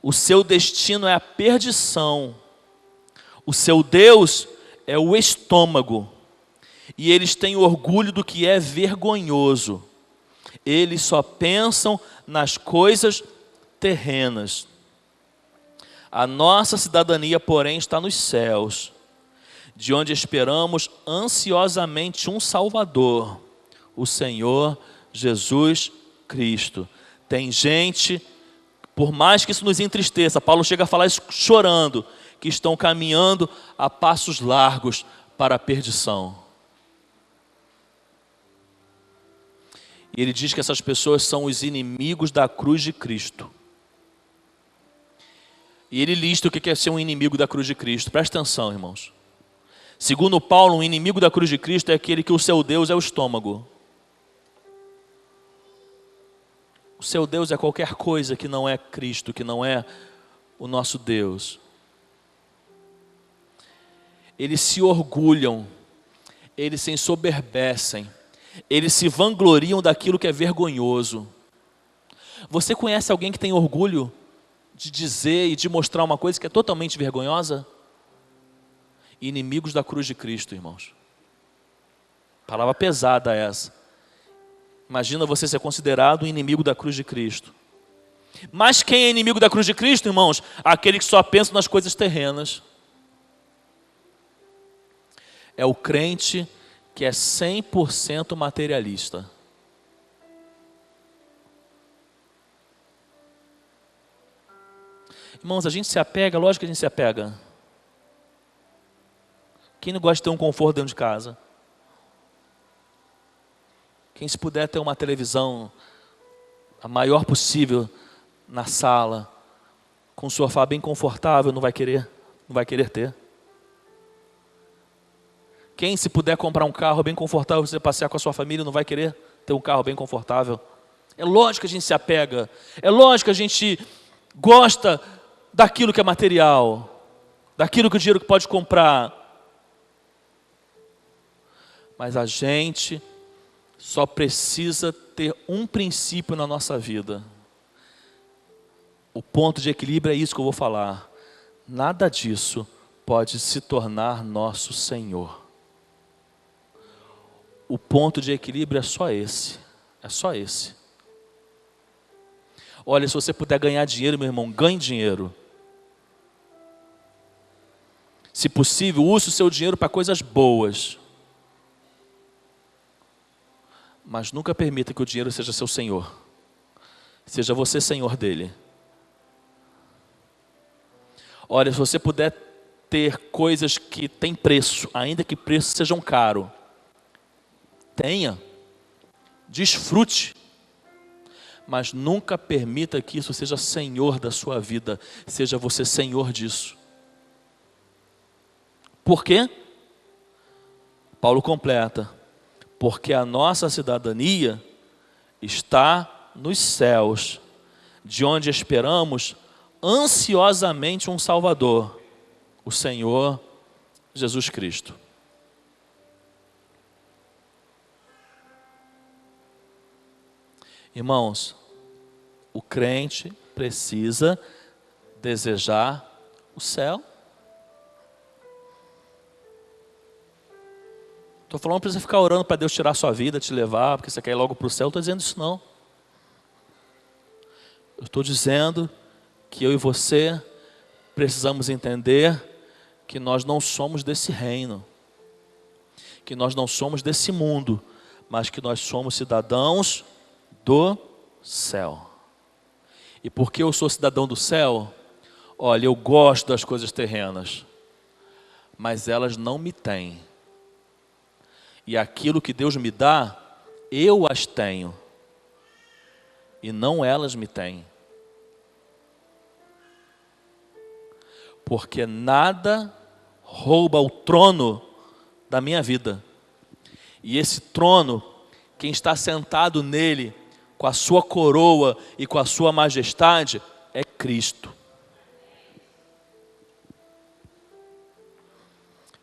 o seu destino é a perdição. O seu Deus é o estômago. E eles têm orgulho do que é vergonhoso. Eles só pensam nas coisas terrenas. A nossa cidadania, porém, está nos céus, de onde esperamos ansiosamente um Salvador, o Senhor Jesus Cristo. Tem gente, por mais que isso nos entristeça, Paulo chega a falar isso chorando, que estão caminhando a passos largos para a perdição. E ele diz que essas pessoas são os inimigos da cruz de Cristo. E ele lista o que é ser um inimigo da cruz de Cristo. Presta atenção, irmãos. Segundo Paulo, um inimigo da cruz de Cristo é aquele que o seu Deus é o estômago. O seu Deus é qualquer coisa que não é Cristo, que não é o nosso Deus. Eles se orgulham, eles se ensoberbecem. Eles se vangloriam daquilo que é vergonhoso. Você conhece alguém que tem orgulho de dizer e de mostrar uma coisa que é totalmente vergonhosa? Inimigos da cruz de Cristo, irmãos. Palavra pesada essa. Imagina você ser considerado um inimigo da cruz de Cristo. Mas quem é inimigo da cruz de Cristo, irmãos? Aquele que só pensa nas coisas terrenas. É o crente que é 100% materialista. Irmãos, a gente se apega, lógico que a gente se apega. Quem não gosta de ter um conforto dentro de casa? Quem se puder ter uma televisão a maior possível na sala, com um sofá bem confortável, não vai querer ter. Quem se puder comprar um carro bem confortável, você passear com a sua família, não vai querer ter um carro bem confortável. É lógico que a gente se apega, é lógico que a gente gosta daquilo que é material, daquilo que o dinheiro pode comprar. Mas a gente só precisa ter um princípio na nossa vida. O ponto de equilíbrio é isso que eu vou falar. Nada disso pode se tornar nosso Senhor. O ponto de equilíbrio é só esse. É só esse. Olha, se você puder ganhar dinheiro, meu irmão, ganhe dinheiro. Se possível, use o seu dinheiro para coisas boas. Mas nunca permita que o dinheiro seja seu senhor. Seja você senhor dele. Olha, se você puder ter coisas que têm preço, ainda que preços sejam caros, tenha. Desfrute. Mas nunca permita que isso seja senhor da sua vida. Seja você senhor disso. Por quê? Paulo completa. Porque a nossa cidadania está nos céus, de onde esperamos ansiosamente um Salvador, o Senhor Jesus Cristo. Irmãos, o crente precisa desejar o céu. Estou falando, não precisa ficar orando para Deus tirar a sua vida, te levar, porque você quer ir logo para o céu. Não estou dizendo isso não. Eu estou dizendo que eu e você precisamos entender que nós não somos desse reino, que nós não somos desse mundo, mas que nós somos cidadãos do céu. E porque eu sou cidadão do céu, olha, eu gosto das coisas terrenas, mas elas não me têm. E aquilo que Deus me dá, eu as tenho. E não elas me têm. Porque nada rouba o trono da minha vida. E esse trono, quem está sentado nele, com a sua coroa e com a sua majestade, é Cristo.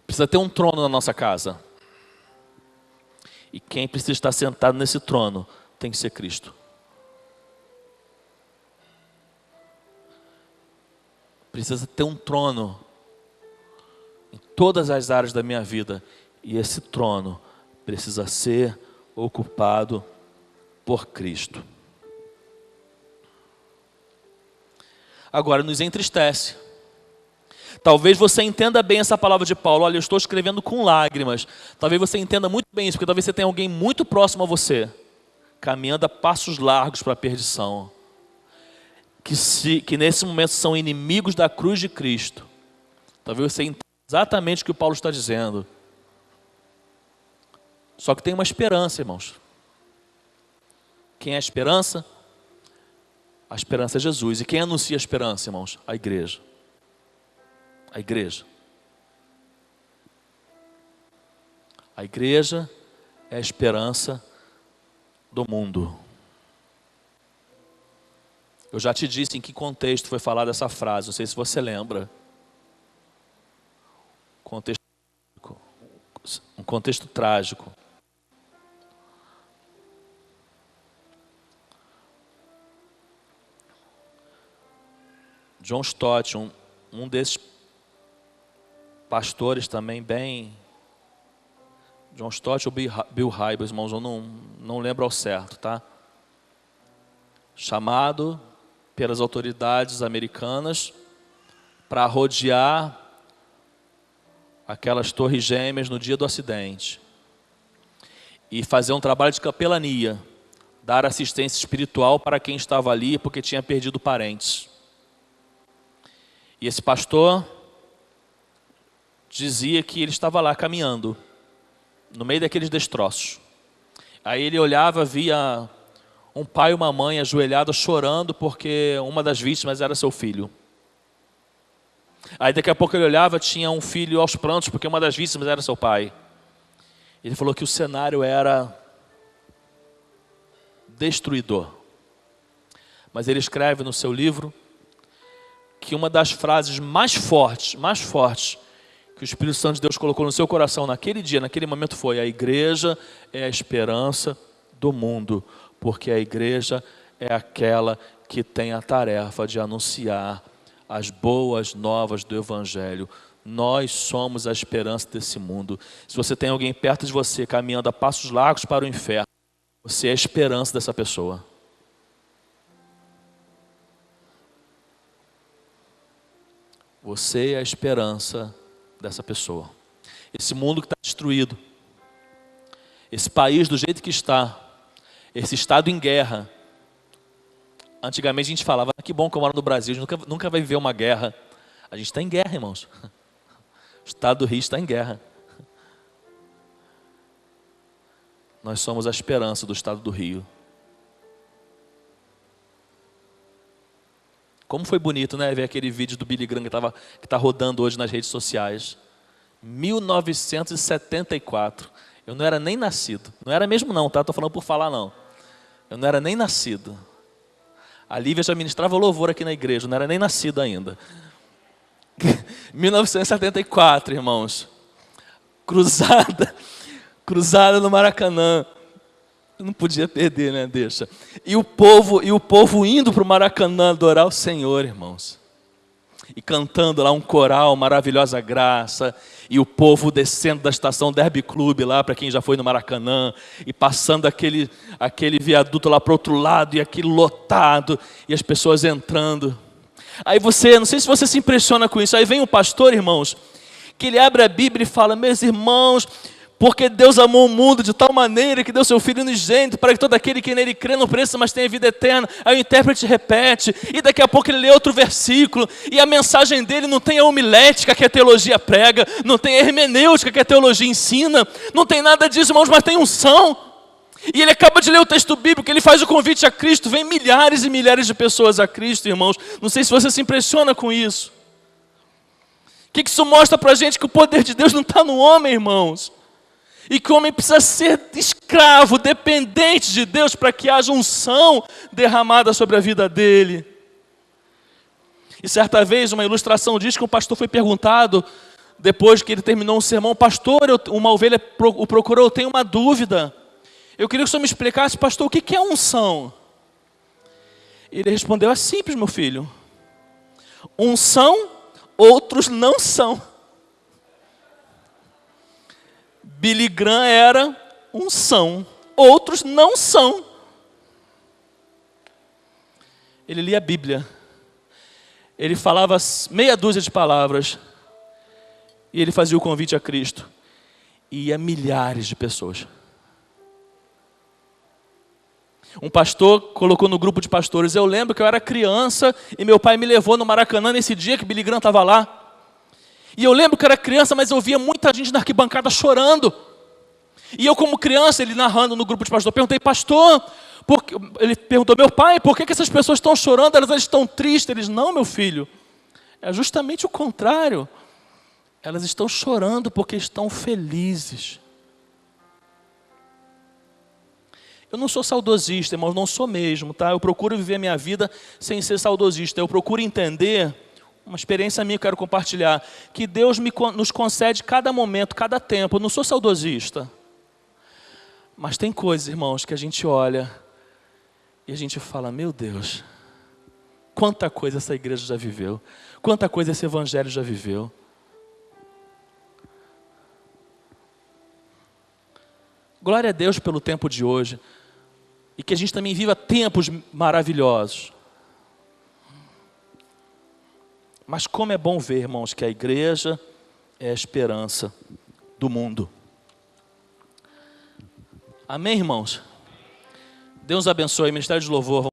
Precisa ter um trono na nossa casa. E quem precisa estar sentado nesse trono tem que ser Cristo. Precisa ter um trono em todas as áreas da minha vida. E esse trono precisa ser ocupado por Cristo. Agora, nos entristece. Talvez você entenda bem essa palavra de Paulo. Olha, eu estou escrevendo com lágrimas. Talvez você entenda muito bem isso, porque talvez você tenha alguém muito próximo a você, caminhando a passos largos para a perdição. Que nesse momento são inimigos da cruz de Cristo. Talvez você entenda exatamente o que o Paulo está dizendo. Só que tem uma esperança, irmãos. Quem é a esperança? A esperança é Jesus. E quem anuncia a esperança, irmãos? A igreja. A igreja. A igreja é a esperança do mundo. Eu já te disse em que contexto foi falada essa frase, não sei se você lembra. Um contexto trágico. John Stott, um desses pastores também bem... John Stott ou Bill Hybels, irmãos, eu não lembro ao certo, tá? Chamado pelas autoridades americanas para rodear aquelas torres gêmeas no dia do acidente e fazer um trabalho de capelania, dar assistência espiritual para quem estava ali porque tinha perdido parentes. E esse pastor dizia que ele estava lá caminhando no meio daqueles destroços. Aí ele olhava, via um pai e uma mãe ajoelhados chorando porque uma das vítimas era seu filho. Aí daqui a pouco ele olhava, tinha um filho aos prantos porque uma das vítimas era seu pai. Ele falou que o cenário era destruidor. Mas ele escreve no seu livro que uma das frases mais fortes que o Espírito Santo de Deus colocou no seu coração naquele dia, naquele momento foi: a igreja é a esperança do mundo, porque a igreja é aquela que tem a tarefa de anunciar as boas novas do Evangelho. Nós somos a esperança desse mundo. Se você tem alguém perto de você caminhando a passos largos para o inferno, você é a esperança dessa pessoa. Você é a esperança dessa pessoa. Esse mundo que está destruído, esse país do jeito que está, esse estado em guerra. Antigamente a gente falava: que bom que eu moro no Brasil, a gente nunca vai viver uma guerra. A gente está em guerra, irmãos. O estado do Rio está em guerra. Nós somos a esperança do estado do Rio. Como foi bonito, né, ver aquele vídeo do Billy Graham que está rodando hoje nas redes sociais. 1974. Eu não era nem nascido. Não era mesmo não, tá? Estou falando por falar não. Eu não era nem nascido. A Lívia já ministrava louvor aqui na igreja, eu não era nem nascido ainda. 1974, irmãos. Cruzada no Maracanã. Eu não podia perder, né? Deixa. E o povo indo para o Maracanã adorar o Senhor, irmãos. E cantando lá um coral, Maravilhosa Graça. E o povo descendo da estação Derby Club lá, para quem já foi no Maracanã. E passando aquele viaduto lá para o outro lado, e aquilo lotado. E as pessoas entrando. Aí não sei se você se impressiona com isso. Aí vem um pastor, irmãos, que ele abre a Bíblia e fala: meus irmãos, porque Deus amou o mundo de tal maneira que deu seu Filho unigênito, para que todo aquele que nele crê não pereça, mas tenha vida eterna. Aí o intérprete repete, e daqui a pouco ele lê outro versículo, e a mensagem dele não tem a homilética que a teologia prega, não tem a hermenêutica que a teologia ensina, não tem nada disso, irmãos, mas tem unção. E ele acaba de ler o texto bíblico, ele faz o convite a Cristo, vem milhares e milhares de pessoas a Cristo, irmãos. Não sei se você se impressiona com isso. O que isso mostra para a gente? Que o poder de Deus não está no homem, irmãos. E que o homem precisa ser escravo, dependente de Deus, para que haja unção derramada sobre a vida dele. E certa vez, uma ilustração diz que um pastor foi perguntado, depois que ele terminou um sermão: pastor, uma ovelha o procurou, eu tenho uma dúvida. Eu queria que o senhor me explicasse, pastor, o que é unção? Ele respondeu: é simples, meu filho. Uns são, outros não são. Billy Graham era unção, outros não são. Ele lia a Bíblia. Ele falava meia dúzia de palavras. E ele fazia o convite a Cristo. E ia milhares de pessoas. Um pastor colocou no grupo de pastores: eu lembro que eu era criança e meu pai me levou no Maracanã nesse dia que Billy Graham estava lá. E eu lembro que eu era criança, mas eu via muita gente na arquibancada chorando. E eu, como criança, ele narrando no grupo de pastor, perguntei: pastor, ele perguntou: meu pai, por que essas pessoas estão chorando? Elas estão tristes. Eles: não, meu filho, é justamente o contrário. Elas estão chorando porque estão felizes. Eu não sou saudosista, irmãos, não sou mesmo, tá? Eu procuro viver a minha vida sem ser saudosista. Eu procuro entender, uma experiência minha que eu quero compartilhar, que Deus nos concede cada momento, cada tempo. Eu não sou saudosista. Mas tem coisas, irmãos, que a gente olha e a gente fala: meu Deus, Quanta coisa essa igreja já viveu. Quanta coisa esse evangelho já viveu. Glória a Deus pelo tempo de hoje. E que a gente também viva tempos maravilhosos. Mas como é bom ver, irmãos, que a igreja é a esperança do mundo. Amém, irmãos? Deus abençoe. Ministério de Louvor.